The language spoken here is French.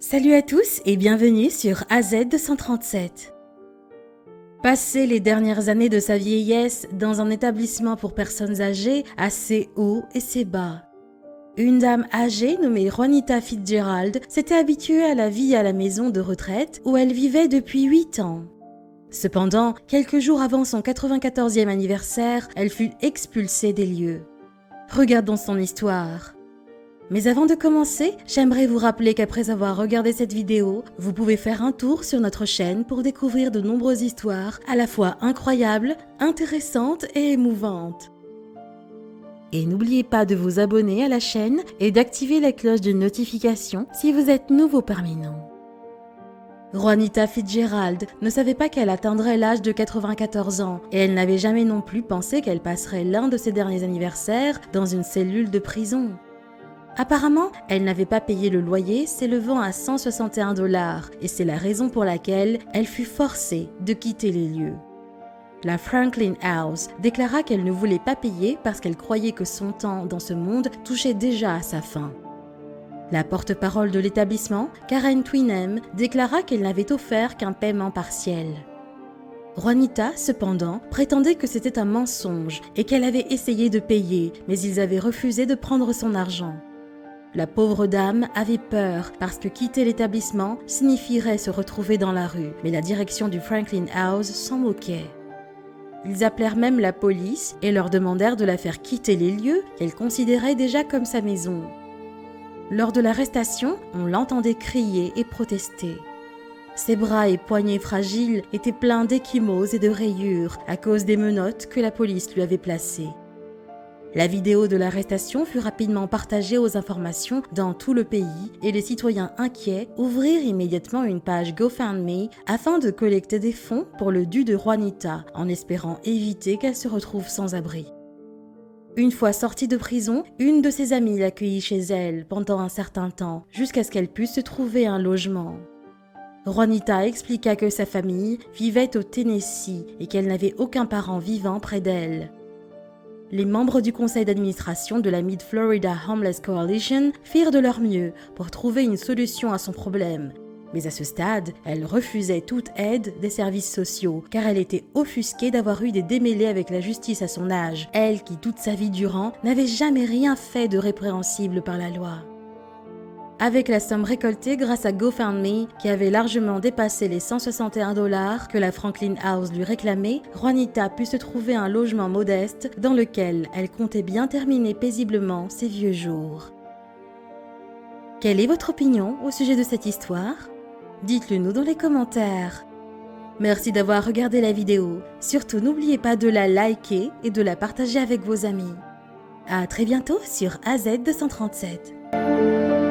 Salut à tous et bienvenue sur AZ237. Passer les dernières années de sa vieillesse dans un établissement pour personnes âgées a ses hauts et ses bas. Une dame âgée nommée Juanita Fitzgerald s'était habituée à la vie à la maison de retraite où elle vivait depuis 8 ans. Cependant, quelques jours avant son 94e anniversaire, elle fut expulsée des lieux. Regardons son histoire. Mais avant de commencer, j'aimerais vous rappeler qu'après avoir regardé cette vidéo, vous pouvez faire un tour sur notre chaîne pour découvrir de nombreuses histoires à la fois incroyables, intéressantes et émouvantes. Et n'oubliez pas de vous abonner à la chaîne et d'activer la cloche de notification si vous êtes nouveau parmi nous. Juanita Fitzgerald ne savait pas qu'elle atteindrait l'âge de 94 ans et elle n'avait jamais non plus pensé qu'elle passerait l'un de ses derniers anniversaires dans une cellule de prison. Apparemment, elle n'avait pas payé le loyer s'élevant à 161 $ et c'est la raison pour laquelle elle fut forcée de quitter les lieux. La Franklin House déclara qu'elle ne voulait pas payer parce qu'elle croyait que son temps dans ce monde touchait déjà à sa fin. La porte-parole de l'établissement, Karen Twinem, déclara qu'elle n'avait offert qu'un paiement partiel. Juanita, cependant, prétendait que c'était un mensonge et qu'elle avait essayé de payer, mais ils avaient refusé de prendre son argent. La pauvre dame avait peur parce que quitter l'établissement signifierait se retrouver dans la rue, mais la direction du Franklin House s'en moquait. Ils appelèrent même la police et leur demandèrent de la faire quitter les lieux qu'elle considérait déjà comme sa maison. Lors de l'arrestation, on l'entendait crier et protester. Ses bras et poignets fragiles étaient pleins d'ecchymoses et de rayures à cause des menottes que la police lui avait placées. La vidéo de l'arrestation fut rapidement partagée aux informations dans tout le pays et les citoyens inquiets ouvrirent immédiatement une page GoFundMe afin de collecter des fonds pour le dû de Juanita en espérant éviter qu'elle se retrouve sans abri. Une fois sortie de prison, une de ses amies l'accueillit chez elle pendant un certain temps jusqu'à ce qu'elle puisse se trouver un logement. Juanita expliqua que sa famille vivait au Tennessee et qu'elle n'avait aucun parent vivant près d'elle. Les membres du conseil d'administration de la Mid-Florida Homeless Coalition firent de leur mieux pour trouver une solution à son problème. Mais à ce stade, elle refusait toute aide des services sociaux car elle était offusquée d'avoir eu des démêlés avec la justice à son âge, elle qui toute sa vie durant n'avait jamais rien fait de répréhensible par la loi. Avec la somme récoltée grâce à GoFundMe, qui avait largement dépassé les 161 $ que la Franklin House lui réclamait, Juanita put se trouver un logement modeste dans lequel elle comptait bien terminer paisiblement ses vieux jours. Quelle est votre opinion au sujet de cette histoire ? Dites-le nous dans les commentaires. Merci d'avoir regardé la vidéo. Surtout n'oubliez pas de la liker et de la partager avec vos amis. À très bientôt sur AZ237.